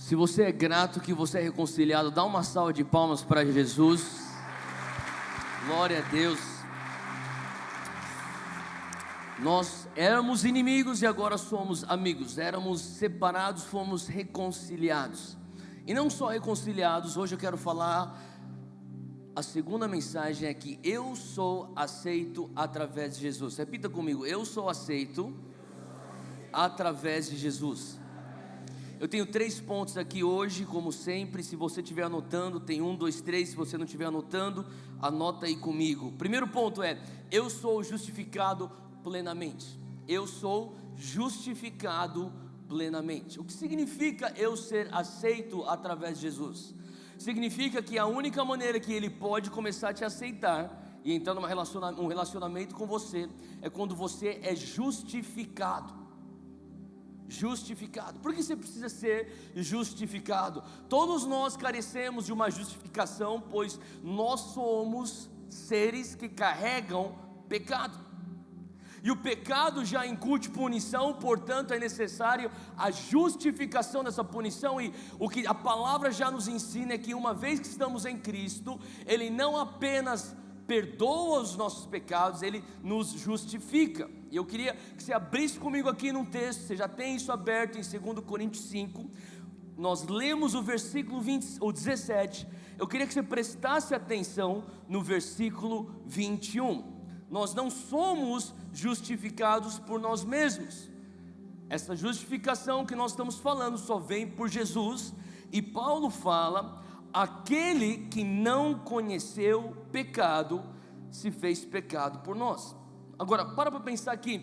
Se você é grato que você é reconciliado, dá uma salva de palmas para Jesus. Glória a Deus. Nós éramos inimigos e agora somos amigos. Éramos separados, fomos reconciliados. E não só reconciliados, hoje eu quero falar. A segunda mensagem é que eu sou aceito através de Jesus. Repita comigo: eu sou aceito através de Jesus. Eu tenho 3 pontos aqui hoje, como sempre. Se você estiver anotando, tem 1, 2, 3. Se você não estiver anotando, anota aí comigo. Primeiro ponto é: eu sou justificado plenamente. Eu sou justificado plenamente. O que significa eu ser aceito através de Jesus? Significa que a única maneira que Ele pode começar a te aceitar e entrar num relacionamento com você é quando você é justificado. Justificado. Por que você precisa ser justificado? Todos nós carecemos de uma justificação, pois nós somos seres que carregam pecado. E o pecado já incute punição, portanto é necessário a justificação dessa punição. E o que a palavra já nos ensina é que uma vez que estamos em Cristo, Ele não apenas perdoa os nossos pecados, Ele nos justifica. E eu queria que você abrisse comigo aqui num texto, você já tem isso aberto em 2 Coríntios 5. Nós lemos o versículo 17. Eu queria que você prestasse atenção no versículo 21. Nós não somos justificados por nós mesmos. Essa justificação que nós estamos falando só vem por Jesus. E Paulo fala: aquele que não conheceu pecado se fez pecado por nós. Agora, para pensar que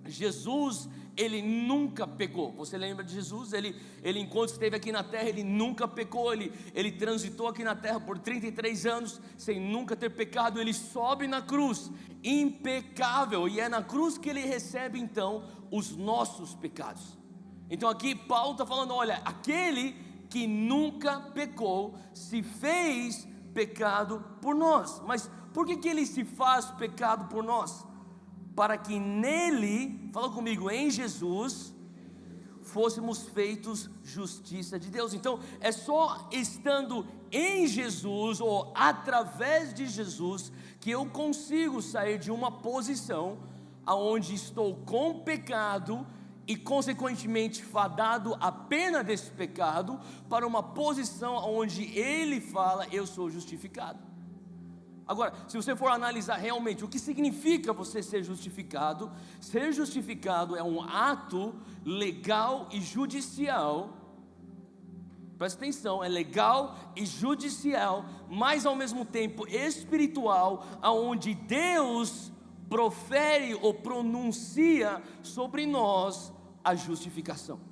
Jesus, Ele nunca pecou. Você lembra de Jesus? Ele enquanto esteve aqui na terra, Ele nunca pecou. Ele transitou aqui na terra por 33 anos sem nunca ter pecado. Ele sobe na cruz, impecável, e é na cruz que Ele recebe então os nossos pecados. Então aqui Paulo está falando: olha, aquele que nunca pecou se fez pecado por nós. Mas por que Ele se faz pecado por nós? Para que nele, fala comigo, em Jesus, fôssemos feitos justiça de Deus. Então é só estando em Jesus, ou através de Jesus, que eu consigo sair de uma posição aonde estou com pecado e consequentemente fadado à pena desse pecado, para uma posição onde Ele fala: eu sou justificado. Agora, se você for analisar realmente o que significa você ser justificado é um ato legal e judicial. Presta atenção, é legal e judicial, mas ao mesmo tempo espiritual, aonde Deus profere ou pronuncia sobre nós a justificação.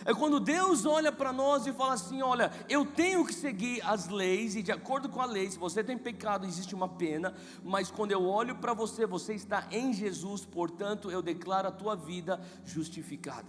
É quando Deus olha para nós e fala assim: olha, eu tenho que seguir as leis, e de acordo com a lei, se você tem pecado, existe uma pena. Mas quando eu olho para você, você está em Jesus, portanto eu declaro a tua vida justificada.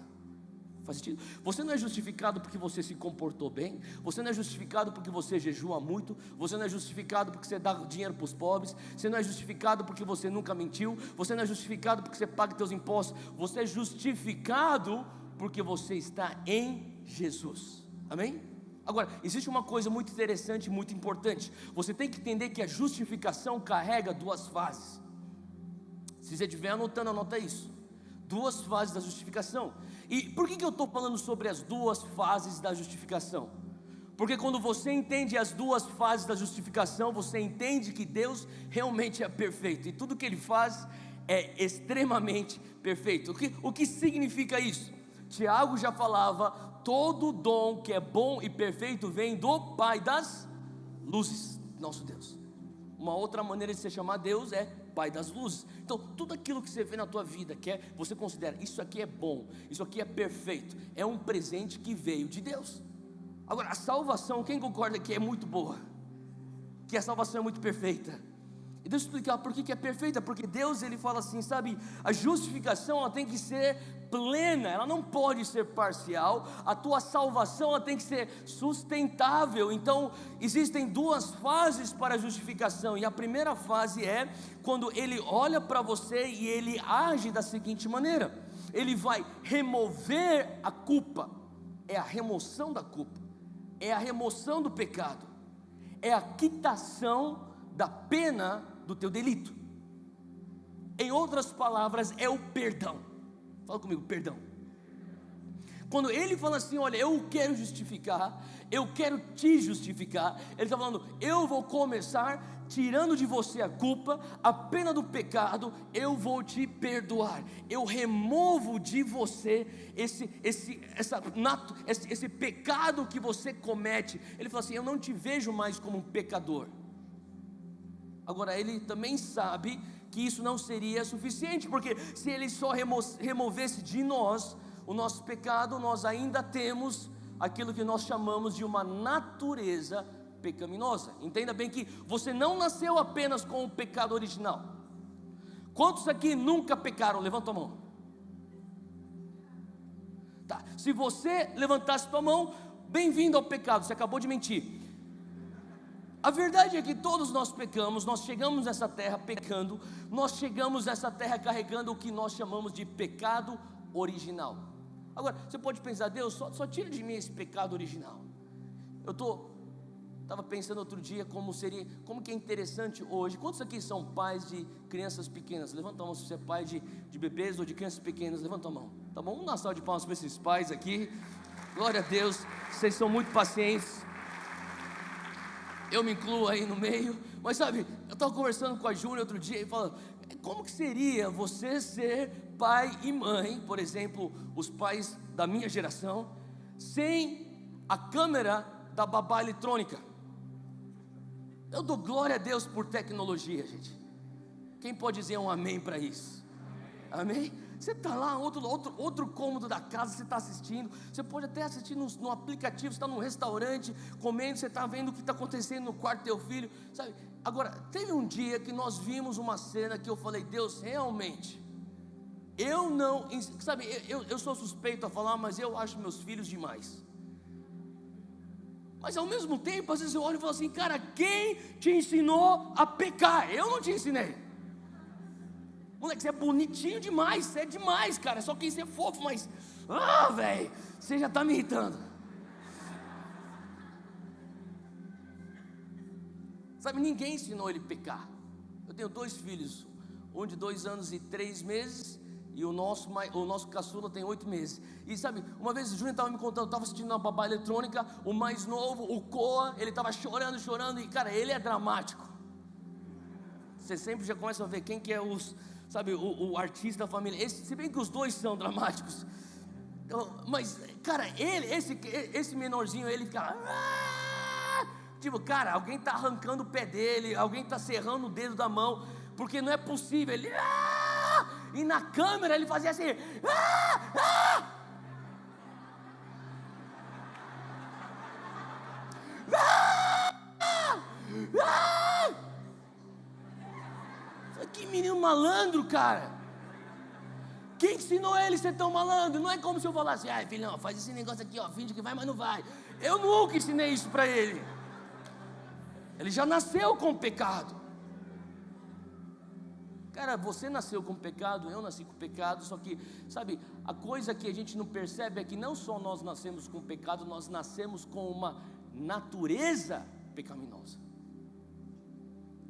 Faz sentido? Você não é justificado porque você se comportou bem. Você não é justificado porque você jejua muito. Você não é justificado porque você dá dinheiro para os pobres. Você não é justificado porque você nunca mentiu. Você não é justificado porque você paga seus impostos. Você é justificado porque você está em Jesus. Amém? Agora, existe uma coisa muito interessante e muito importante. Você tem que entender que a justificação carrega 2 fases. Se você estiver anotando, anota isso. 2 fases da justificação. E por que eu estou falando sobre as 2 fases da justificação? Porque quando você entende as 2 fases da justificação, você entende que Deus realmente é perfeito, e tudo que Ele faz é extremamente perfeito. O que significa isso? Tiago já falava: todo dom que é bom e perfeito vem do Pai das luzes, nosso Deus. Uma outra maneira de se chamar Deus é Pai das luzes. Então tudo aquilo que você vê na tua vida, você considera: isso aqui é bom, isso aqui é perfeito, é um presente que veio de Deus. Agora, a salvação, quem concorda que é muito boa? Que a salvação é muito perfeita? E deixa eu explicar por que é perfeita. Porque Deus, Ele fala assim, sabe, a justificação ela tem que ser plena, ela não pode ser parcial. A tua salvação ela tem que ser sustentável. Então existem 2 fases para a justificação. E a primeira fase é quando Ele olha para você e Ele age da seguinte maneira: Ele vai remover a culpa. é a remoção da culpa, é a remoção do pecado, é a quitação da pena do teu delito. Em outras palavras, é o perdão. Fala comigo, perdão. Quando ele fala assim, olha, eu quero justificar, eu quero te justificar, ele está falando, eu vou começar tirando de você a culpa, a pena do pecado, eu vou te perdoar, eu removo de você esse pecado que você comete. Ele fala assim, eu não te vejo mais como um pecador. Agora ele também sabe que isso não seria suficiente, porque se ele só removesse de nós o nosso pecado, nós ainda temos aquilo que nós chamamos de uma natureza pecaminosa. Entenda bem que você não nasceu apenas com o pecado original. Quantos aqui nunca pecaram? Levanta a mão. Tá. Se você levantasse tua mão, bem-vindo ao pecado, você acabou de mentir. A verdade é que todos nós pecamos, nós chegamos nessa terra pecando, nós chegamos nessa terra carregando o que nós chamamos de pecado original. Agora, você pode pensar, Deus, só tira de mim esse pecado original. Eu estava pensando outro dia como que é interessante hoje. Quantos aqui são pais de crianças pequenas? Levanta a mão se você é pai de bebês ou de crianças pequenas, levanta a mão. Tá bom? Vamos dar uma salva de palmas para esses pais aqui. Glória a Deus, vocês são muito pacientes. Eu me incluo aí no meio. Mas sabe, eu estava conversando com a Júlia outro dia e falando, como que seria você ser pai e mãe, por exemplo, os pais da minha geração, sem a câmera da babá eletrônica? Eu dou glória a Deus por tecnologia, gente. Quem pode dizer um amém para isso? Amém? Você está lá, outro cômodo da casa, você está assistindo. Você pode até assistir no aplicativo. Você está num restaurante, comendo, você está vendo o que está acontecendo no quarto do teu filho, sabe? Agora, teve um dia que nós vimos uma cena que eu falei, Deus, realmente, eu não, sabe, eu sou suspeito a falar, mas eu acho meus filhos demais. Mas ao mesmo tempo, às vezes eu olho e falo assim, cara, quem te ensinou a pecar? Eu não te ensinei. Moleque, você é bonitinho demais, você é demais, cara, só quem ser fofo, mas, velho, você já está me irritando. Sabe, ninguém ensinou ele a pecar. Eu tenho 2 filhos, um de 2 anos e 3 meses, e o nosso caçula tem 8 meses. E sabe, uma vez o Júnior estava me contando, estava assistindo uma babá eletrônica, o mais novo, o Coa, ele estava chorando, e cara, ele é dramático. Você sempre já começa a ver quem que é o artista da família. Se bem que os dois são dramáticos. Mas, cara, esse menorzinho, ele fica... Tipo, cara, alguém está arrancando o pé dele, alguém está serrando o dedo da mão, porque não é possível. Ele... E na câmera ele fazia assim... Que menino malandro, cara. Quem ensinou ele a ser tão malandro? Não é como se eu falasse, filhão, faz esse negócio aqui, finge que vai, mas não vai. Eu nunca ensinei isso para ele. Ele já nasceu com pecado. Cara, você nasceu com pecado, eu nasci com pecado. Só que, sabe, a coisa que a gente não percebe é que não só nós nascemos com pecado, nós nascemos com uma natureza pecaminosa.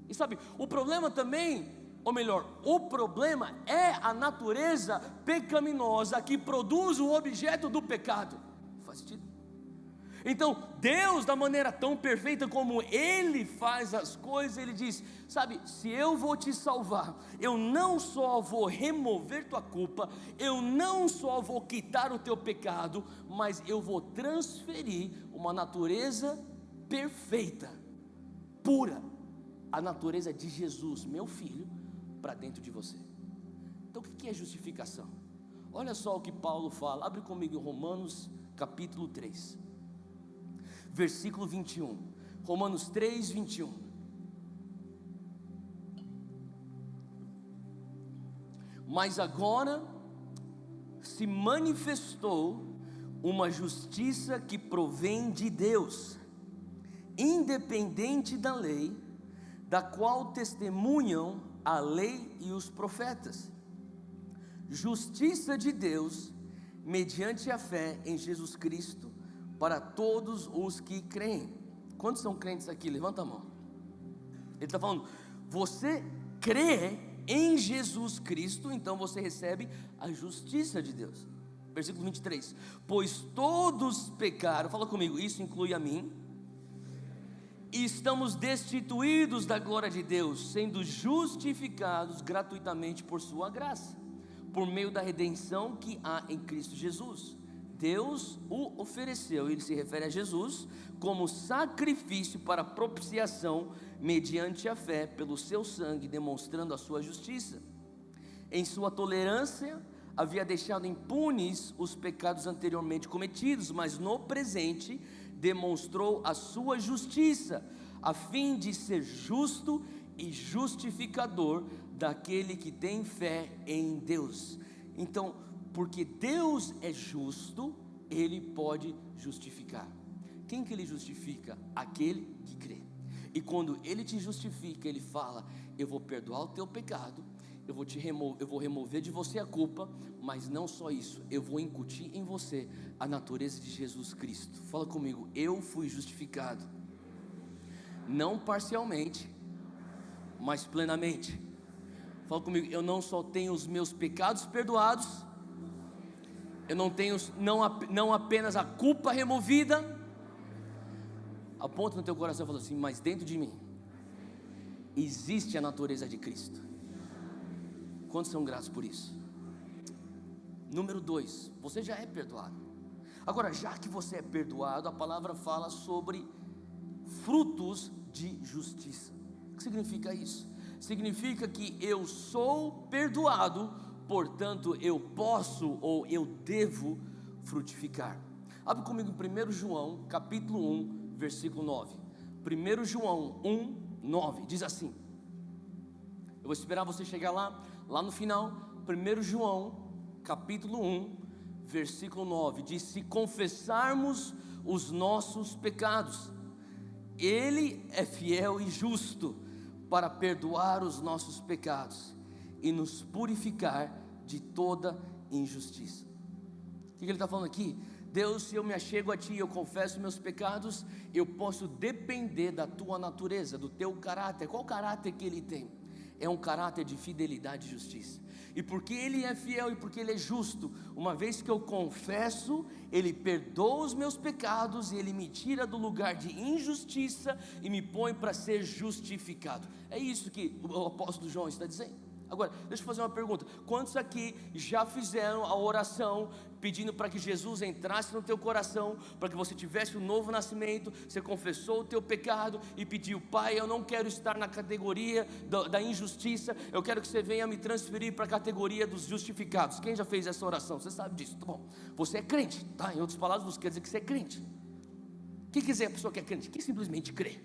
E sabe, o problema também, ou melhor, o problema é a natureza pecaminosa que produz o objeto do pecado. Faz sentido? Então, Deus, da maneira tão perfeita como Ele faz as coisas, Ele diz, sabe, se eu vou te salvar, eu não só vou remover tua culpa, eu não só vou quitar o teu pecado, mas eu vou transferir uma natureza perfeita, pura, a natureza de Jesus, meu filho, para dentro de você. Então o que é justificação? Olha só o que Paulo fala, abre comigo em Romanos capítulo 3 versículo 21, Romanos 3, 21. Mas agora se manifestou uma justiça que provém de Deus, independente da lei, da qual testemunham a lei e os profetas. Justiça de Deus mediante a fé em Jesus Cristo, para todos os que creem. Quantos são crentes aqui? Levanta a mão. Ele está falando, você crê em Jesus Cristo, então você recebe a justiça de Deus. Versículo 23, pois todos pecaram, fala comigo, isso inclui a mim, e estamos destituídos da glória de Deus, sendo justificados gratuitamente por sua graça, por meio da redenção que há em Cristo Jesus. Deus o ofereceu, ele se refere a Jesus, como sacrifício para propiciação, mediante a fé, pelo seu sangue, demonstrando a sua justiça. Em sua tolerância, havia deixado impunes os pecados anteriormente cometidos, mas no presente, demonstrou a sua justiça, a fim de ser justo e justificador daquele que tem fé em Deus. Então, porque Deus é justo, Ele pode justificar. Quem que Ele justifica? Aquele que crê. E quando Ele te justifica, Ele fala, eu vou perdoar o teu pecado, eu vou remover de você a culpa, mas não só isso, eu vou incutir em você a natureza de Jesus Cristo. Fala comigo, eu fui justificado, não parcialmente, mas plenamente. Fala comigo, eu não só tenho os meus pecados perdoados, eu não tenho não apenas a culpa removida. Aponta no teu coração e fala assim, mas dentro de mim existe a natureza de Cristo. Quantos são gratos por isso? Número 2, você já é perdoado. Agora, já que você é perdoado, a palavra fala sobre frutos de justiça. O que significa isso? Significa que eu sou perdoado, portanto eu posso ou eu devo frutificar. Abre comigo em 1 João capítulo 1, versículo 9. 1 João 1, 9, diz assim. Eu vou esperar você chegar lá no final. 1 João capítulo 1, versículo 9, diz, se confessarmos os nossos pecados, Ele é fiel e justo para perdoar os nossos pecados e nos purificar de toda injustiça. O que ele está falando aqui? Deus, se eu me achego a Ti e eu confesso meus pecados, eu posso depender da Tua natureza, do Teu caráter. Qual caráter que Ele tem? É um caráter de fidelidade e justiça. E porque Ele é fiel e porque Ele é justo, uma vez que eu confesso, Ele perdoa os meus pecados e Ele me tira do lugar de injustiça e me põe para ser justificado. É isso que o apóstolo João está dizendo. Agora, deixa eu fazer uma pergunta. Quantos aqui já fizeram a oração pedindo para que Jesus entrasse no teu coração, para que você tivesse um novo nascimento? Você confessou o teu pecado e pediu, Pai, eu não quero estar na categoria da injustiça, eu quero que você venha me transferir para a categoria dos justificados. Quem já fez essa oração? Você sabe disso, tá bom? Você é crente, tá? Em outras palavras, você quer dizer que você é crente. O que quer dizer a pessoa que é crente? Quem simplesmente crê.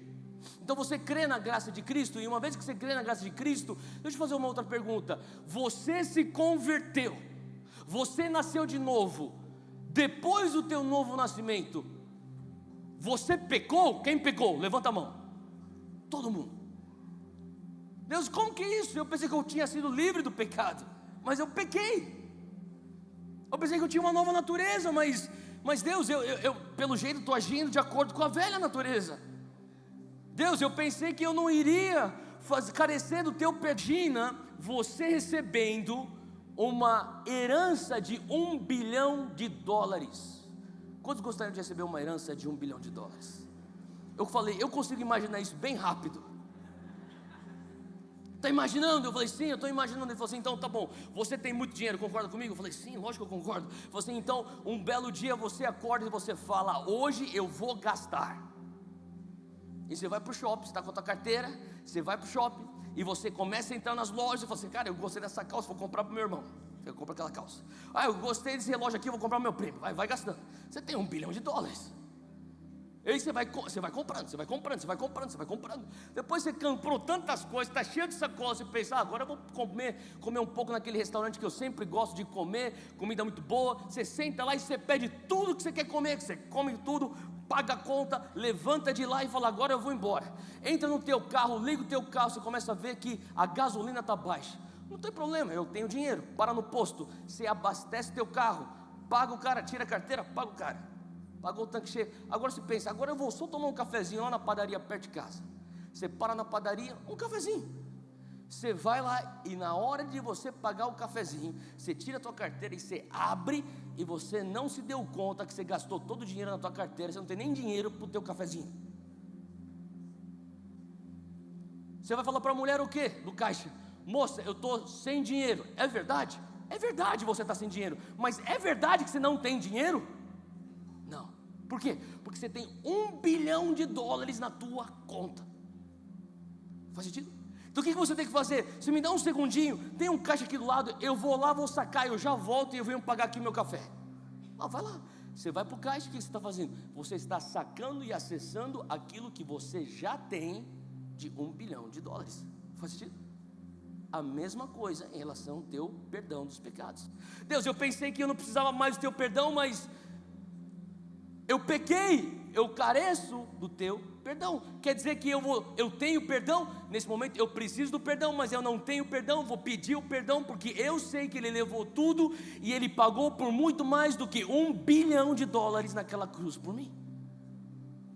Então você crê na graça de Cristo, e uma vez que você crê na graça de Cristo, deixa eu fazer uma outra pergunta. Você se converteu, você nasceu de novo, depois do teu novo nascimento, você pecou? Quem pecou? Levanta a mão. Todo mundo. Deus, como que é isso? Eu pensei que eu tinha sido livre do pecado, mas eu pequei. Eu pensei que eu tinha uma nova natureza, mas Deus, eu pelo jeito estou agindo de acordo com a velha natureza. Deus, eu pensei que eu não iria carecer do teu perdina, você recebendo uma herança de $1 bilhão. Quantos gostariam de receber uma herança de $1 bilhão? Eu falei, eu consigo imaginar isso bem rápido. Está imaginando? Eu falei, sim, eu estou imaginando. Ele falou assim, então tá bom, você tem muito dinheiro, concorda comigo? Eu falei, sim, lógico que eu concordo. Ele falou assim, então um belo dia você acorda e você fala, hoje eu vou gastar. E você vai para o shopping, você está com a tua carteira, você vai para o shopping, e você começa a entrar nas lojas, e fala assim, cara, eu gostei dessa calça, vou comprar para o meu irmão. Você compra aquela calça. Ah, eu gostei desse relógio aqui, vou comprar para o meu primo. Vai gastando. Você tem $1 bilhão. E aí você vai comprando. Depois você comprou tantas coisas, está cheio de sacola, você pensa, agora eu vou comer um pouco naquele restaurante que eu sempre gosto de comer, comida muito boa. Você senta lá e você pede tudo que você quer comer, você come tudo, paga a conta, levanta de lá e fala, agora eu vou embora. Entra no teu carro, liga o teu carro, você começa a ver que a gasolina está baixa. Não tem problema, eu tenho dinheiro, para no posto, você abastece teu carro, paga o cara, tira a carteira, paga o cara, pagou o tanque cheio. Agora você pensa, agora eu vou só tomar um cafezinho lá na padaria perto de casa. Você para na padaria, um cafezinho. Você vai lá e na hora de você pagar o cafezinho, você tira a tua carteira e você abre, e você não se deu conta que você gastou todo o dinheiro na tua carteira, você não tem nem dinheiro para o teu cafezinho. Você vai falar para a mulher o quê? Do caixa: moça, eu estou sem dinheiro. É verdade? É verdade, você está sem dinheiro. Mas é verdade que você não tem dinheiro? Não. Por quê? Porque você tem $1 bilhão na tua conta. Faz sentido? Então o que você tem que fazer? Você me dá um segundinho, tem um caixa aqui do lado, eu vou lá, vou sacar, eu já volto e eu venho pagar aqui meu café. Vai lá. Você vai para o caixa, o que você está fazendo? Você está sacando e acessando aquilo que você já tem de $1 bilhão. Faz sentido? A mesma coisa em relação ao teu perdão dos pecados. Deus, eu pensei que eu não precisava mais do teu perdão, mas eu pequei, eu careço do teu perdão. Quer dizer que eu tenho perdão? Nesse momento eu preciso do perdão, mas eu não tenho perdão. Vou pedir o perdão, porque eu sei que Ele levou tudo, e Ele pagou por muito mais do que $1 bilhão naquela cruz por mim.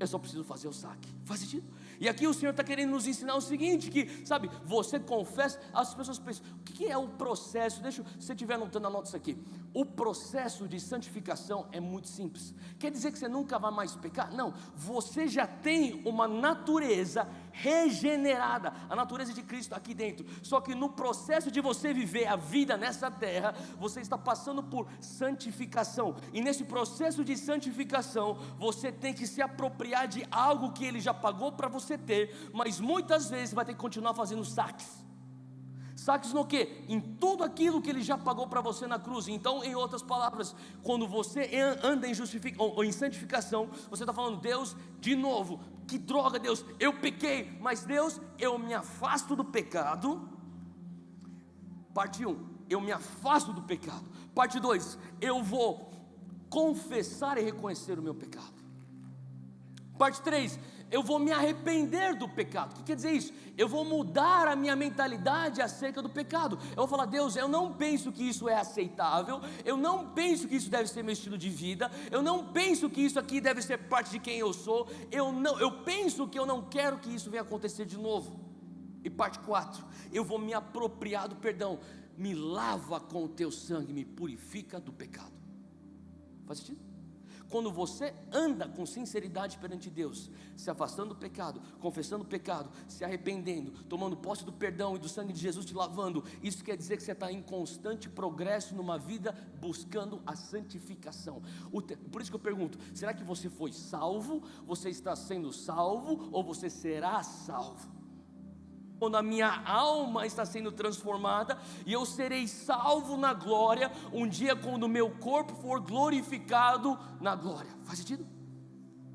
Eu só preciso fazer o saque. Faz sentido? E aqui o Senhor está querendo nos ensinar o seguinte, que, sabe, você confessa. As pessoas pensam, o que é o processo? Se você estiver anotando, anota isso aqui. O processo de santificação é muito simples. Quer dizer que você nunca vai mais pecar? Não, você já tem uma natureza regenerada, a natureza de Cristo aqui dentro. Só que no processo de você viver a vida nessa terra, você está passando por santificação. E nesse processo de santificação, você tem que se apropriar de algo que Ele já pagou para você ter, mas muitas vezes vai ter que continuar fazendo saques. Saques no quê? Em tudo aquilo que Ele já pagou para você na cruz. Então, em outras palavras, quando você anda em santificação, você está falando: Deus, de novo, que droga, Deus, eu pequei, mas Deus, eu me afasto do pecado. Parte 1, eu me afasto do pecado. Parte 2, eu vou confessar e reconhecer o meu pecado. Parte 3, eu vou me arrepender do pecado. O que quer dizer isso? Eu vou mudar a minha mentalidade acerca do pecado. Eu vou falar: Deus, eu não penso que isso é aceitável, eu não penso que isso deve ser meu estilo de vida, eu não penso que isso aqui deve ser parte de quem eu sou, eu penso que eu não quero que isso venha acontecer de novo. E parte 4, eu vou me apropriar do perdão. Me lava com o teu sangue, me purifica do pecado. Faz sentido? Quando você anda com sinceridade perante Deus, se afastando do pecado, confessando o pecado, se arrependendo, tomando posse do perdão e do sangue de Jesus te lavando, isso quer dizer que você está em constante progresso numa vida buscando a santificação. Por isso que eu pergunto: será que você foi salvo? Você está sendo salvo? Ou você será salvo? Quando a minha alma está sendo transformada, e eu serei salvo na glória, um dia quando o meu corpo for glorificado na glória. Faz sentido?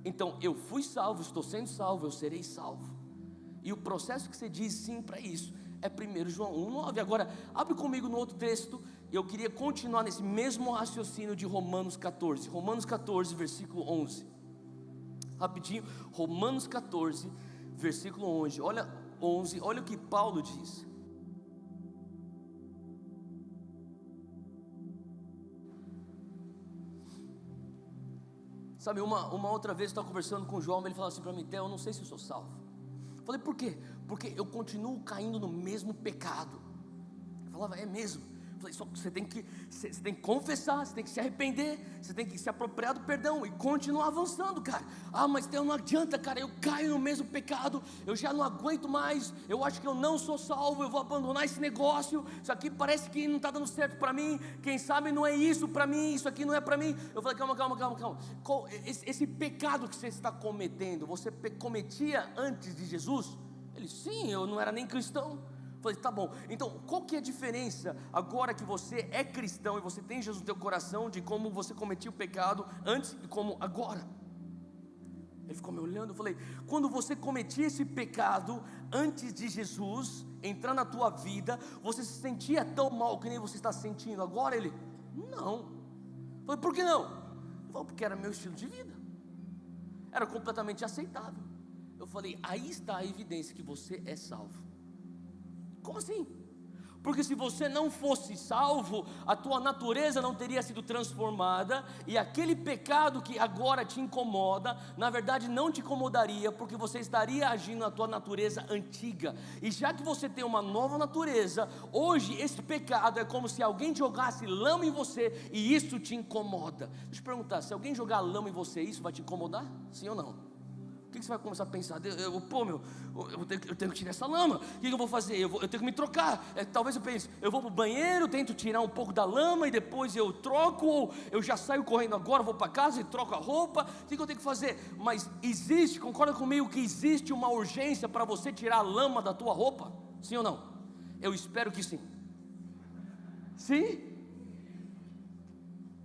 Então, eu fui salvo, estou sendo salvo, eu serei salvo. E o processo que você diz sim para isso é 1 João 1,9. Agora, abre comigo no outro texto. Eu queria continuar nesse mesmo raciocínio de Romanos 14. Romanos 14, versículo 11. Rapidinho, Romanos 14, versículo 11. Olha o que Paulo diz. Sabe, uma outra vez eu estava conversando com o João, ele falou assim para mim: Theo, eu não sei se eu sou salvo. Eu falei: por quê? Porque eu continuo caindo no mesmo pecado. Eu falava: é mesmo? Eu falei: só que você tem que confessar, você tem que se arrepender, você tem que se apropriar do perdão e continuar avançando, cara. Mas Theo, não adianta, cara, eu caio no mesmo pecado, eu já não aguento mais, eu acho que eu não sou salvo, eu vou abandonar esse negócio, isso aqui parece que não está dando certo para mim, quem sabe não é isso para mim, isso aqui não é para mim. Eu falei: calma. Esse pecado que você está cometendo, você cometia antes de Jesus? Ele: sim, eu não era nem cristão. Eu falei: tá bom, então qual que é a diferença agora que você é cristão e você tem Jesus no teu coração, de como você cometia o pecado antes e como agora? Ele ficou me olhando. Eu falei: quando você cometia esse pecado antes de Jesus entrar na tua vida, você se sentia tão mal que nem você está se sentindo agora? Ele: não. Eu falei: por que não? Ele falou: porque era meu estilo de vida, era completamente aceitável. Eu falei: aí está a evidência que você é salvo. Como assim? Porque se você não fosse salvo, a tua natureza não teria sido transformada, e aquele pecado que agora te incomoda, na verdade não te incomodaria, porque você estaria agindo na tua natureza antiga. E já que você tem uma nova natureza, hoje esse pecado é como se alguém jogasse lama em você, e isso te incomoda. Deixa eu te perguntar, se alguém jogar lama em você, isso vai te incomodar? Sim ou não? O que você vai começar a pensar? Eu tenho que tirar essa lama. O que eu vou fazer? Eu tenho que me trocar. Talvez eu pense, eu vou para o banheiro, tento tirar um pouco da lama e depois eu troco, ou eu já saio correndo agora, vou para casa e troco a roupa. O que eu tenho que fazer? Mas existe, concorda comigo que existe uma urgência para você tirar a lama da tua roupa? Sim ou não? Eu espero que sim. Sim?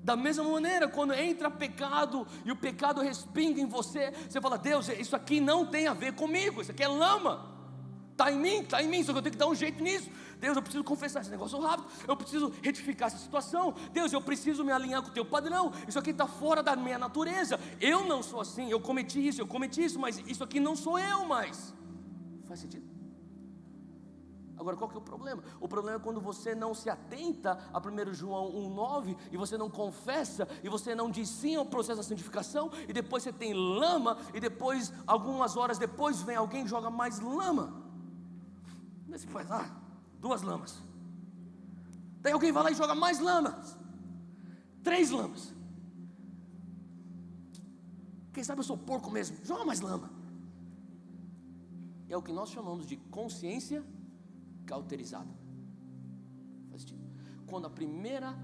Da mesma maneira, quando entra pecado e o pecado respinga em você, você fala: Deus, isso aqui não tem a ver comigo, isso aqui é lama, está em mim, só que eu tenho que dar um jeito nisso. Deus, eu preciso confessar esse negócio rápido, eu preciso retificar essa situação. Deus, eu preciso me alinhar com o teu padrão, isso aqui está fora da minha natureza, eu não sou assim, eu cometi isso, mas isso aqui não sou eu mais. Faz sentido? Agora, qual que é o problema? O problema é quando você não se atenta a 1 João 1,9, e você não confessa, e você não diz sim ao processo da santificação, e depois você tem lama, e depois, algumas horas depois, vem alguém e joga mais lama. Daí você faz, 2 lamas. Daí alguém vai lá e joga mais lamas, 3 lamas. Quem sabe eu sou porco mesmo, joga mais lama. É o que nós chamamos de consciência cauterizada. Faz sentido? Quando a primeira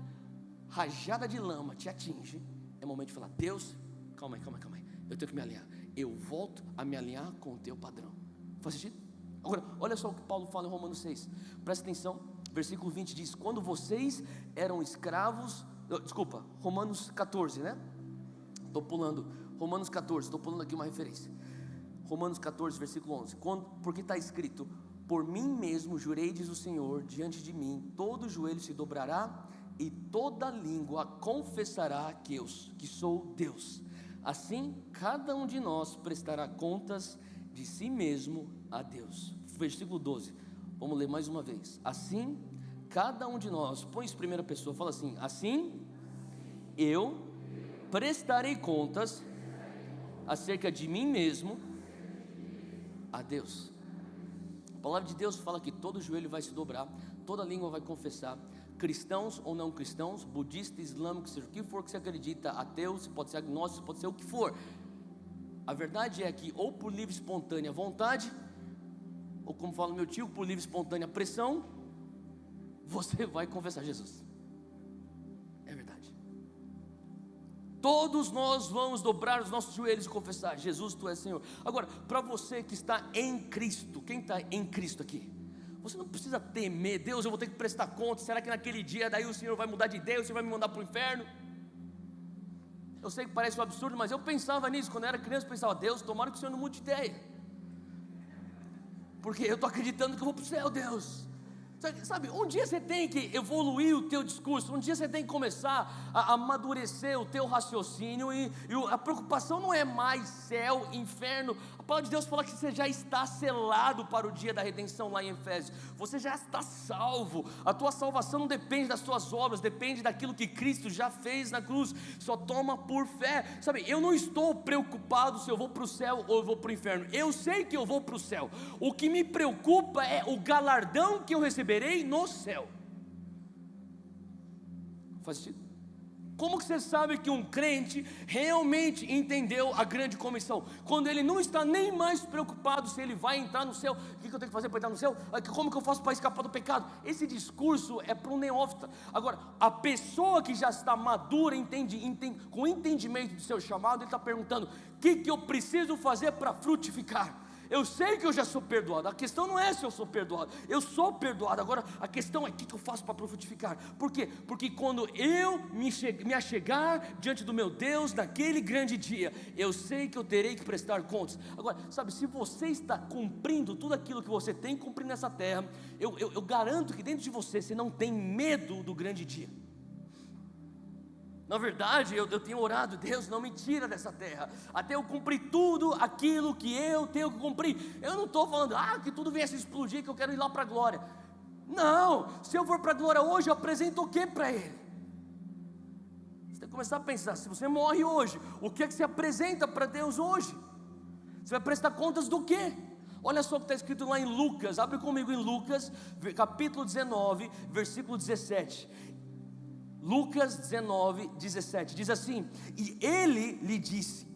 rajada de lama te atinge, é o momento de falar: Deus, calma aí, eu tenho que me alinhar, eu volto a me alinhar com o teu padrão. Faz sentido? Agora, olha só o que Paulo fala em Romanos 6, presta atenção, versículo 20 diz: quando vocês eram escravos, Romanos 14, né? Estou pulando, Romanos 14, estou pulando aqui uma referência, Romanos 14, versículo 11, porque está escrito: por mim mesmo jurei, diz o Senhor, diante de mim todo joelho se dobrará e toda língua confessará que sou Deus. Assim, cada um de nós prestará contas de si mesmo a Deus. Versículo 12, vamos ler mais uma vez. Assim, cada um de nós, põe isso em primeira pessoa, fala assim: assim, eu prestarei contas acerca de mim mesmo a Deus. A palavra de Deus fala que todo joelho vai se dobrar, toda língua vai confessar, cristãos ou não cristãos, budista, islâmico, seja o que for que você acredita, ateu, pode ser agnóstico, pode ser o que for. A verdade é que, ou por livre e espontânea vontade, ou como fala meu tio, por livre e espontânea pressão, você vai confessar Jesus. É verdade. Todos nós vamos dobrar os nossos joelhos e confessar: Jesus, Tu és Senhor. Agora, para você que está em Cristo, quem está em Cristo aqui? Você não precisa temer: Deus, eu vou ter que prestar conta, será que naquele dia daí o Senhor vai mudar de ideia, o Senhor vai me mandar para o inferno? Eu sei que parece um absurdo, mas eu pensava nisso, quando eu era criança, eu pensava: Deus, tomara que o Senhor não mude de ideia, porque eu estou acreditando que eu vou para o céu, Deus. Sabe, um dia você tem que evoluir o teu discurso, um dia você tem que começar a amadurecer o teu raciocínio, e a preocupação não é mais céu, inferno. A palavra de Deus fala que você já está selado para o dia da redenção lá em Efésios, você já está salvo, a tua salvação não depende das tuas obras, depende daquilo que Cristo já fez na cruz, só toma por fé. Sabe, eu não estou preocupado se eu vou para o céu ou eu vou para o inferno, eu sei que eu vou para o céu, o que me preocupa é o galardão que eu receberei no céu. Faz sentido? Como que você sabe que um crente realmente entendeu a grande comissão? Quando ele não está nem mais preocupado se ele vai entrar no céu. O que eu tenho que fazer para entrar no céu? Como que eu faço para escapar do pecado? Esse discurso é para um neófita. Agora, a pessoa que já está madura, com entendimento do seu chamado, ele está perguntando: o que eu preciso fazer para frutificar? Eu sei que eu já sou perdoado, a questão não é se eu sou perdoado, eu sou perdoado. Agora a questão é o que eu faço para frutificar. Por quê? Porque quando eu me achegar diante do meu Deus naquele grande dia, eu sei que eu terei que prestar contas. Agora, sabe, se você está cumprindo tudo aquilo que você tem que cumprir nessa terra, eu garanto que dentro de você não tem medo do grande dia. Na verdade, eu tenho orado: Deus, não me tira dessa terra, até eu cumprir tudo aquilo que eu tenho que cumprir. Eu não estou falando, que tudo venha a se explodir, que eu quero ir lá para a glória. Não, se eu for para a glória hoje, eu apresento o que para Ele? Você tem que começar a pensar, se você morre hoje, o que é que você apresenta para Deus hoje? Você vai prestar contas do quê? Olha só o que está escrito lá em Lucas, abre comigo em Lucas, capítulo 19, versículo 17. Lucas 19, 17, diz assim: e ele lhe disse: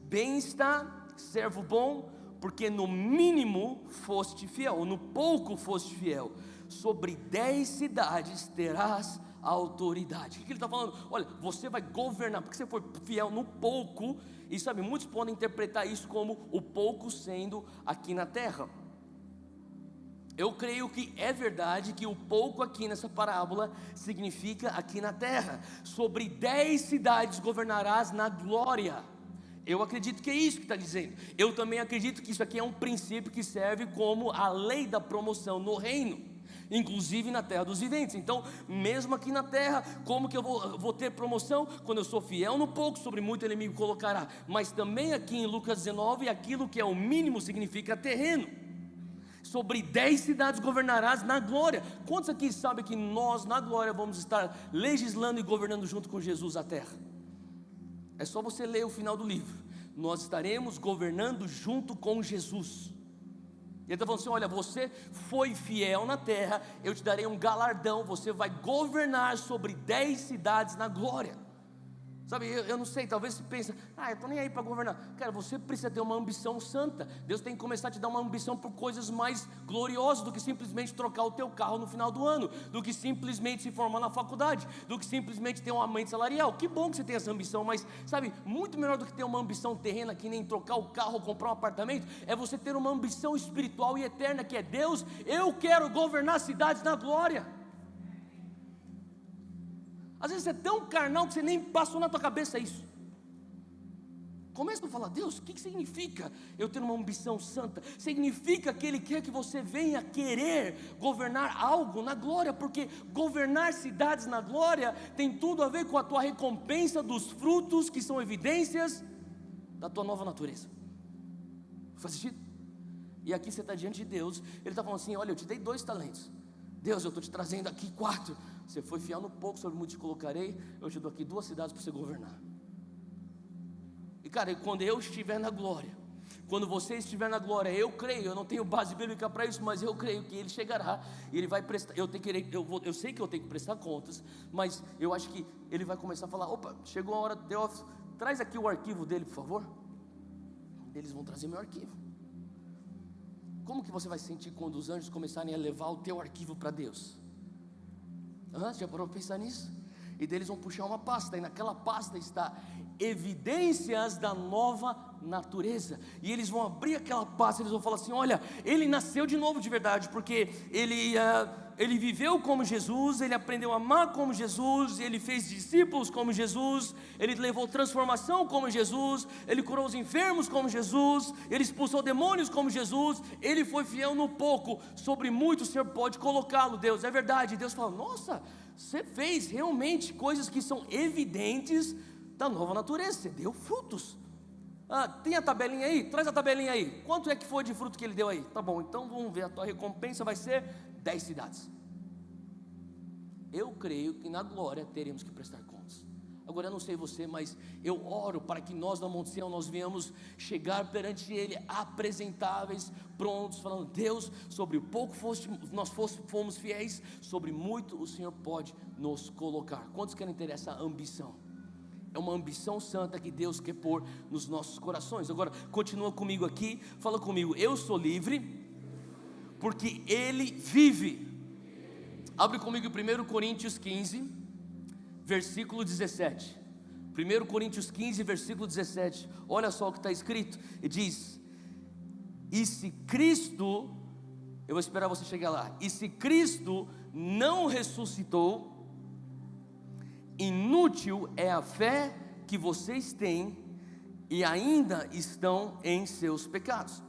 bem está, servo bom, porque no mínimo foste fiel, ou no pouco foste fiel, sobre 10 cidades terás autoridade. O que ele está falando? Olha, você vai governar, porque você foi fiel no pouco. E sabe, muitos podem interpretar isso como o pouco sendo aqui na terra. Eu creio que é verdade que o pouco aqui nessa parábola significa aqui na terra. Sobre 10 cidades governarás na glória. Eu acredito que é isso que está dizendo. Eu também acredito que isso aqui é um princípio que serve como a lei da promoção no reino, inclusive na terra dos viventes. Então, mesmo aqui na terra, como que eu vou ter promoção? Quando eu sou fiel no pouco, sobre muito ele me colocará. Mas também aqui em Lucas 19, aquilo que é o mínimo significa terreno. Sobre 10 cidades governarás na glória. Quantos aqui sabem que nós na glória vamos estar legislando e governando junto com Jesus a terra? É só você ler o final do livro. Nós estaremos governando junto com Jesus. E ele está falando assim: olha, você foi fiel na terra, eu te darei um galardão, você vai governar sobre 10 cidades na glória. Sabe, eu não sei, talvez você pense: eu estou nem aí para governar. Cara, você precisa ter uma ambição santa. Deus tem que começar a te dar uma ambição por coisas mais gloriosas do que simplesmente trocar o teu carro no final do ano, do que simplesmente se formar na faculdade, do que simplesmente ter um aumento salarial. Que bom que você tem essa ambição, mas sabe, muito melhor do que ter uma ambição terrena, que nem trocar o carro ou comprar um apartamento, é você ter uma ambição espiritual e eterna, que é: Deus, eu quero governar cidades na glória. Às vezes é tão carnal que você nem passou na tua cabeça isso. Começa a falar: Deus, o que significa eu ter uma ambição santa? Significa que Ele quer que você venha querer governar algo na glória, porque governar cidades na glória tem tudo a ver com a tua recompensa dos frutos que são evidências da tua nova natureza. Faz sentido? E aqui você está diante de Deus, Ele está falando assim: olha, eu te dei 2 talentos. Deus, eu estou te trazendo aqui 4. Você foi fiel no pouco, sobre muito te colocarei. Eu te dou aqui 2 cidades para você governar. E cara, quando eu estiver na glória, quando você estiver na glória, eu creio, eu não tenho base bíblica para isso, mas eu creio que Ele chegará e Ele vai prestar. Eu sei que eu tenho que prestar contas, mas eu acho que Ele vai começar a falar: opa, chegou a hora, Teófilo, traz aqui o arquivo dele, por favor. Eles vão trazer meu arquivo. Como que você vai sentir quando os anjos começarem a levar o teu arquivo para Deus? Você já parou para pensar nisso? E deles vão puxar uma pasta, e naquela pasta está evidências da nova natureza. E eles vão abrir aquela pasta, eles vão falar assim: olha, ele nasceu de novo de verdade, porque ele viveu como Jesus, ele aprendeu a amar como Jesus, ele fez discípulos como Jesus, ele levou transformação como Jesus, ele curou os enfermos como Jesus, ele expulsou demônios como Jesus, ele foi fiel no pouco, sobre muito o Senhor pode colocá-lo. Deus, é verdade. E Deus fala: nossa, você fez realmente coisas que são evidentes da nova natureza, você deu frutos. Tem a tabelinha aí? Traz a tabelinha aí. Quanto é que foi de fruto que ele deu aí? Tá bom, então vamos ver, a tua recompensa vai ser 10 cidades. Eu creio que na glória teremos que prestar contas. Agora eu não sei você, mas eu oro para que nós na Monte Sião nós venhamos chegar perante Ele apresentáveis, prontos, falando: Deus, sobre o pouco nós fomos fiéis, sobre muito o Senhor pode nos colocar. Quantos querem ter essa ambição? É uma ambição santa que Deus quer pôr nos nossos corações. Agora continua comigo aqui, fala comigo: eu sou livre porque Ele vive. Abre comigo 1 Coríntios 15, versículo 17. 1 Coríntios 15, versículo 17. Olha só o que está escrito. E diz: e se Cristo, eu vou esperar você chegar lá. E se Cristo não ressuscitou, inútil é a fé que vocês têm e ainda estão em seus pecados.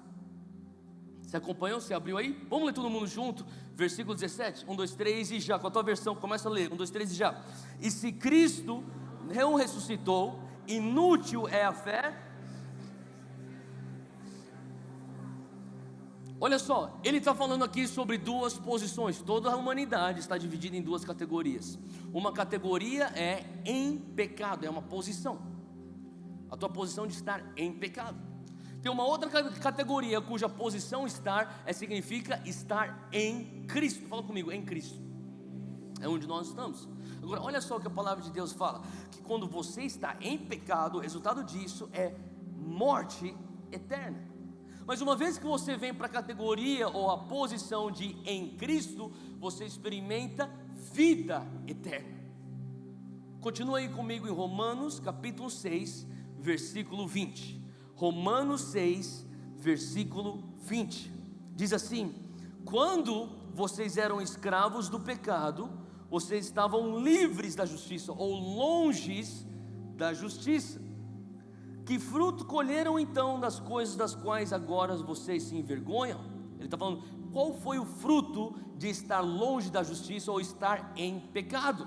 Você acompanhou? Você abriu aí? Vamos ler todo mundo junto? Versículo 17, 1, 2, 3 e já. Com a tua versão, começa a ler, 1, 2, 3 e já. E se Cristo não ressuscitou, inútil é a fé. Olha só, ele está falando aqui sobre duas posições. Toda a humanidade está dividida em duas categorias. Uma categoria é em pecado, é uma posição, a tua posição de estar em pecado. Tem uma outra categoria cuja posição significa estar em Cristo. Fala comigo, em Cristo. É onde nós estamos. Agora, olha só o que a palavra de Deus fala: que quando você está em pecado, o resultado disso é morte eterna. Mas uma vez que você vem para a categoria ou a posição de em Cristo, você experimenta vida eterna. Continua aí comigo em Romanos capítulo 6, versículo 20. Romanos 6, versículo 20. Diz assim: quando vocês eram escravos do pecado, vocês estavam livres da justiça, ou longes da justiça. Que fruto colheram então das coisas das quais agora vocês se envergonham? Ele está falando, qual foi o fruto de estar longe da justiça ou estar em pecado?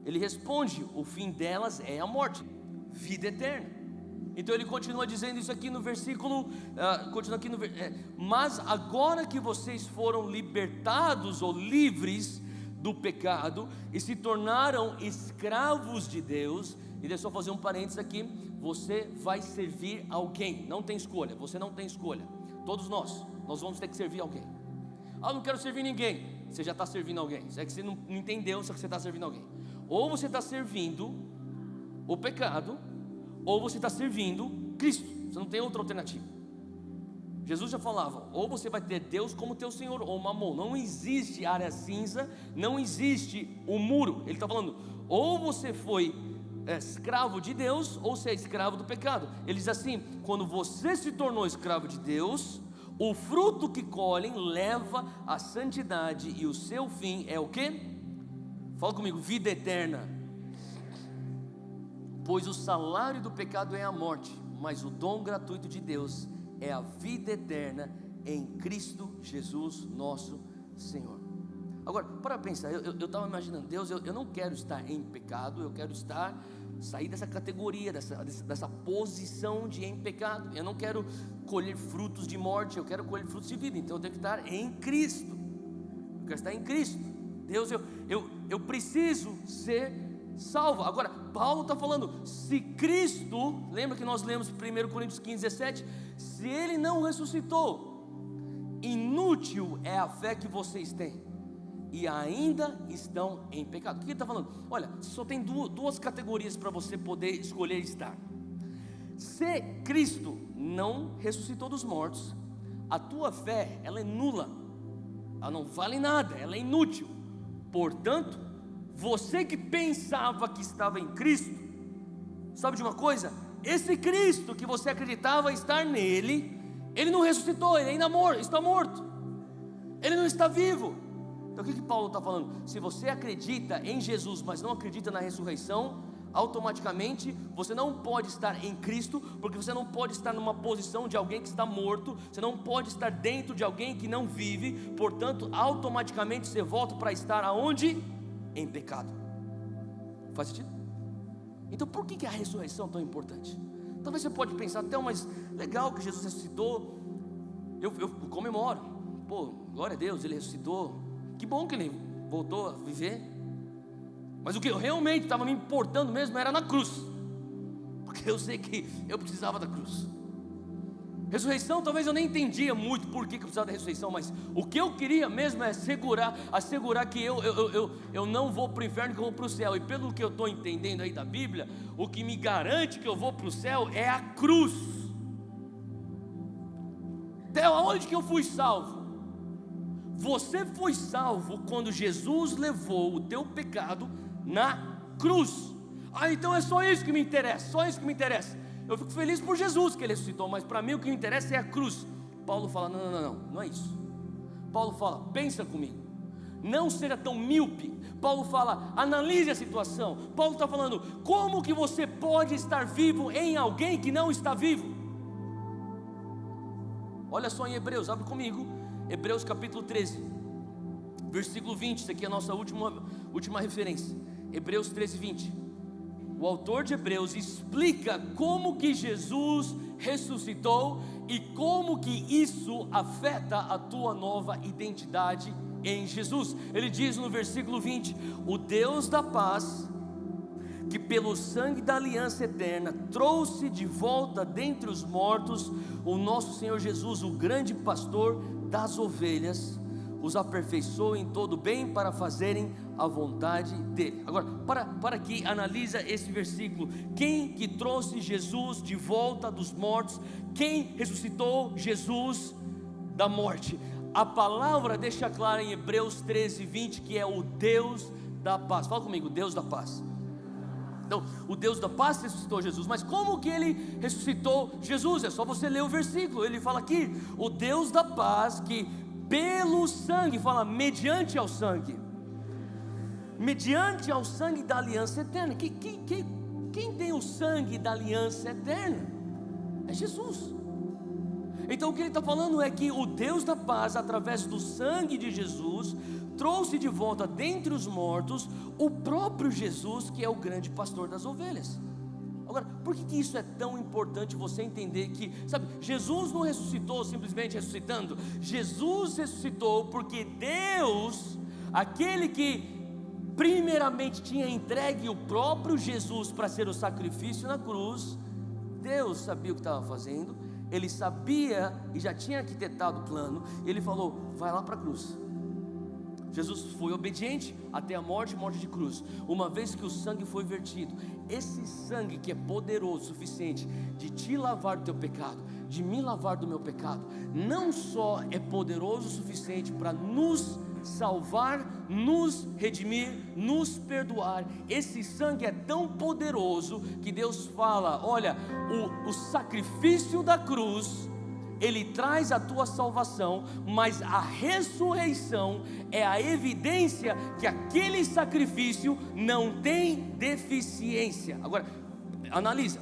Ele responde, o fim delas é a morte, vida eterna. Então ele continua dizendo isso aqui no versículo, mas agora que vocês foram libertados ou livres do pecado e se tornaram escravos de Deus, e deixa eu só fazer um parênteses aqui, você vai servir alguém, não tem escolha, você não tem escolha, todos nós vamos ter que servir alguém. Eu não quero servir ninguém, você já está servindo alguém, é que você não entendeu, só que você está servindo alguém. Ou você está servindo o pecado, ou você está servindo Cristo, você não tem outra alternativa. Jesus já falava, ou você vai ter Deus como teu Senhor, ou Mamon. Não existe área cinza, não existe o muro. Ele está falando, ou você foi escravo de Deus, ou você é escravo do pecado. Ele diz assim, quando você se tornou escravo de Deus, o fruto que colhem leva à santidade, e o seu fim é o quê? Fala comigo, vida eterna. Pois o salário do pecado é a morte, mas o dom gratuito de Deus é a vida eterna em Cristo Jesus nosso Senhor. Agora, para pensar, eu estava imaginando, Deus, eu não quero estar em pecado, eu quero sair dessa categoria, dessa posição de em pecado. Eu não quero colher frutos de morte, eu quero colher frutos de vida, então eu tenho que estar em Cristo. Eu quero estar em Cristo. Deus, eu preciso ser salvo. Agora, Paulo está falando, se Cristo, lembra que nós lemos 1 Coríntios 15, 17, se Ele não ressuscitou, inútil é a fé que vocês têm, e ainda estão em pecado. O que ele está falando? Olha, só tem duas categorias para você poder escolher estar. Se Cristo não ressuscitou dos mortos, a tua fé, ela é nula, ela não vale nada, ela é inútil. Portanto, você que pensava que estava em Cristo, sabe de uma coisa? Esse Cristo que você acreditava estar nele, ele não ressuscitou, ele ainda está morto, ele não está vivo. Então o que Paulo está falando? Se você acredita em Jesus, mas não acredita na ressurreição, automaticamente você não pode estar em Cristo, porque você não pode estar numa posição de alguém que está morto, você não pode estar dentro de alguém que não vive, portanto automaticamente você volta para estar aonde? Em pecado. Faz sentido? Então por que a ressurreição é tão importante? Talvez você pode pensar até, mas legal que Jesus ressuscitou, eu comemoro, glória a Deus, Ele ressuscitou, que bom que Ele voltou a viver. Mas o que eu realmente estava me importando mesmo era na cruz, porque eu sei que eu precisava da cruz. Ressurreição, talvez eu nem entendia muito por que eu precisava da ressurreição, mas o que eu queria mesmo é assegurar que eu não vou para o inferno, que eu vou para o céu. E pelo que eu estou entendendo aí da Bíblia, o que me garante que eu vou para o céu é a cruz. Até onde que eu fui salvo? Você foi salvo quando Jesus levou o teu pecado na cruz. Então é só isso que me interessa, só isso que me interessa. Eu fico feliz por Jesus que Ele ressuscitou, mas para mim o que me interessa é a cruz. Paulo fala, não é isso. Paulo fala, pensa comigo, não seja tão míope. Paulo fala, analise a situação. Paulo está falando, como que você pode estar vivo em alguém que não está vivo? Olha só em Hebreus, abre comigo, Hebreus capítulo 13, versículo 20, isso aqui é a nossa última referência, Hebreus 13, 20. o autor de Hebreus explica como que Jesus ressuscitou e como que isso afeta a tua nova identidade em Jesus. Ele diz no versículo 20: o Deus da paz, que pelo sangue da aliança eterna trouxe de volta dentre os mortos o nosso Senhor Jesus, o grande pastor das ovelhas, os aperfeiçoou em todo bem para fazerem a vontade dele. Agora, para que analisa esse versículo. Quem que trouxe Jesus de volta dos mortos? Quem ressuscitou Jesus da morte? A palavra deixa claro em Hebreus 13:20 que é o Deus da paz. Fala comigo, Deus da paz. Então, o Deus da paz ressuscitou Jesus. Mas como que ele ressuscitou Jesus? É só você ler o versículo. Ele fala aqui: o Deus da paz, que pelo sangue, fala mediante ao sangue, mediante ao sangue da aliança eterna. Quem tem o sangue da aliança eterna? É Jesus. Então o que ele está falando é que o Deus da paz, através do sangue de Jesus, trouxe de volta dentre os mortos o próprio Jesus, que é o grande pastor das ovelhas. Agora, por que isso é tão importante você entender que, sabe, Jesus não ressuscitou simplesmente ressuscitando. Jesus ressuscitou porque Deus, aquele que primeiramente tinha entregue o próprio Jesus para ser o sacrifício na cruz, Deus sabia o que estava fazendo, Ele sabia e já tinha arquitetado o plano. Ele falou: vai lá para a cruz. Jesus foi obediente até a morte de cruz. Uma vez que o sangue foi vertido, esse sangue que é poderoso o suficiente de te lavar do teu pecado, de me lavar do meu pecado, não só é poderoso o suficiente para nos salvar, nos redimir, nos perdoar. Esse sangue é tão poderoso que Deus fala: olha, o sacrifício da cruz, ele traz a tua salvação, mas a ressurreição é a evidência que aquele sacrifício não tem deficiência. Agora, analisa,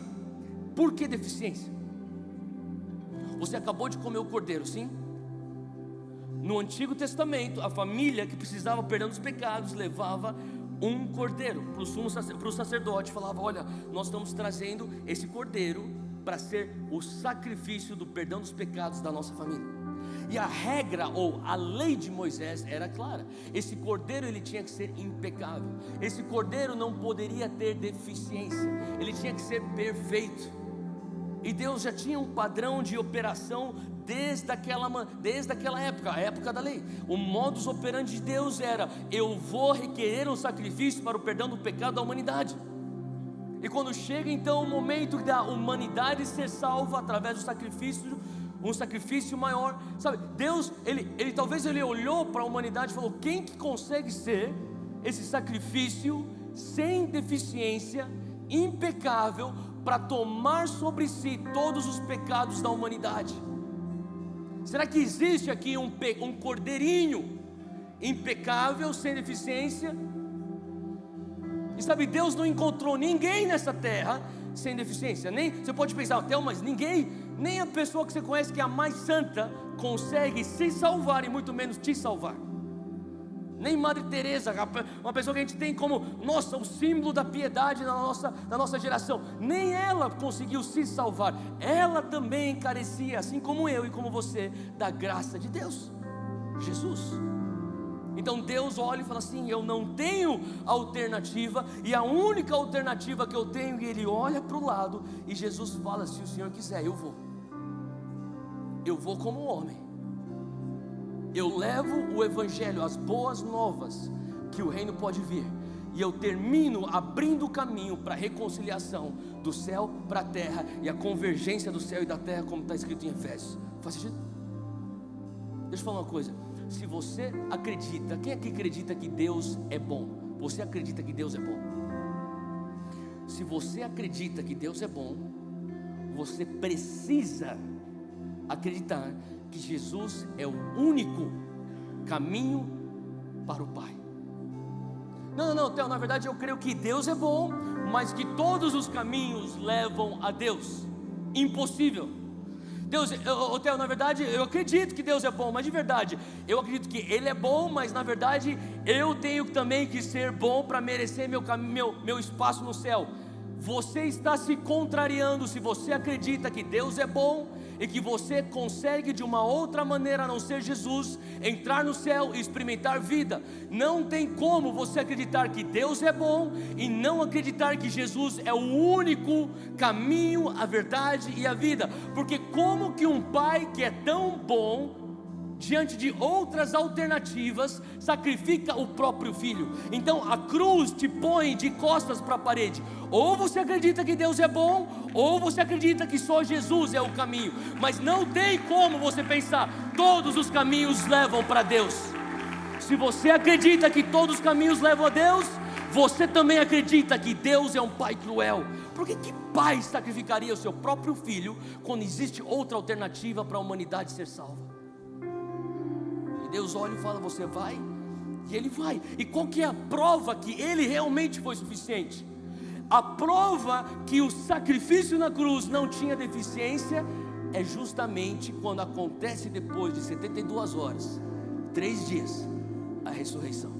por que deficiência? Você acabou de comer o cordeiro, sim? No Antigo Testamento, a família que precisava perdão dos pecados levava um cordeiro para o sacerdote. Falava: olha, nós estamos trazendo esse cordeiro para ser o sacrifício do perdão dos pecados da nossa família. E a regra ou a lei de Moisés era clara: esse cordeiro ele tinha que ser impecável, esse cordeiro não poderia ter deficiência, ele tinha que ser perfeito. E Deus já tinha um padrão de operação desde aquela época, a época da lei. O modus operandi de Deus era: eu vou requerer um sacrifício para o perdão do pecado da humanidade. E quando chega então o momento da humanidade ser salva através do sacrifício, um sacrifício maior, sabe, Deus, talvez ele olhou para a humanidade e falou: quem que consegue ser esse sacrifício sem deficiência, impecável, para tomar sobre si todos os pecados da humanidade? Será que existe aqui um cordeirinho impecável, sem deficiência? E sabe, Deus não encontrou ninguém nessa terra sem deficiência. Nem, você pode pensar: Theo, mas ninguém, nem a pessoa que você conhece que é a mais santa consegue se salvar e muito menos te salvar. Nem Madre Teresa, uma pessoa que a gente tem como, nossa, o símbolo da piedade da nossa geração, nem ela conseguiu se salvar. Ela também carecia, assim como eu e como você, da graça de Deus, Jesus. Então Deus olha e fala assim: eu não tenho alternativa, e a única alternativa que eu tenho, e Ele olha para o lado, e Jesus fala: se o Senhor quiser, eu vou como homem, eu levo o Evangelho, as boas novas, que o reino pode vir, e eu termino abrindo o caminho para a reconciliação do céu para a terra, e a convergência do céu e da terra, como está escrito em Efésios. Faz sentido? Deixa eu falar uma coisa: se você acredita, quem aqui acredita que Deus é bom? Você acredita que Deus é bom? Se você acredita que Deus é bom, você precisa acreditar que Jesus é o único caminho para o Pai. Não, Theo, na verdade eu creio que Deus é bom, mas que todos os caminhos levam a Deus. Impossível. Deus, Theo, na verdade eu acredito que Deus é bom, mas de verdade eu acredito que Ele é bom, mas na verdade eu tenho também que ser bom para merecer meu espaço no céu. você está se contrariando se você acredita que Deus é bom e que você consegue de uma outra maneira a não ser Jesus entrar no céu e experimentar vida. Não tem como você acreditar que Deus é bom e não acreditar que Jesus é o único caminho, a verdade e a vida. Porque como que um pai que é tão bom, diante de outras alternativas, sacrifica o próprio filho? Então a cruz te põe de costas para a parede. Ou você acredita que Deus é bom, ou você acredita que só Jesus é o caminho. Mas não tem como você pensar, todos os caminhos levam para Deus. Se você acredita que todos os caminhos levam a Deus, você também acredita que Deus é um pai cruel. Porque que pai sacrificaria o seu próprio filho quando existe outra alternativa para a humanidade ser salva? Deus olha e fala, você vai? E ele vai. E qual que é a prova que ele realmente foi suficiente? A prova que o sacrifício na cruz não tinha deficiência é justamente quando acontece depois de 72 horas, 3 dias, a ressurreição.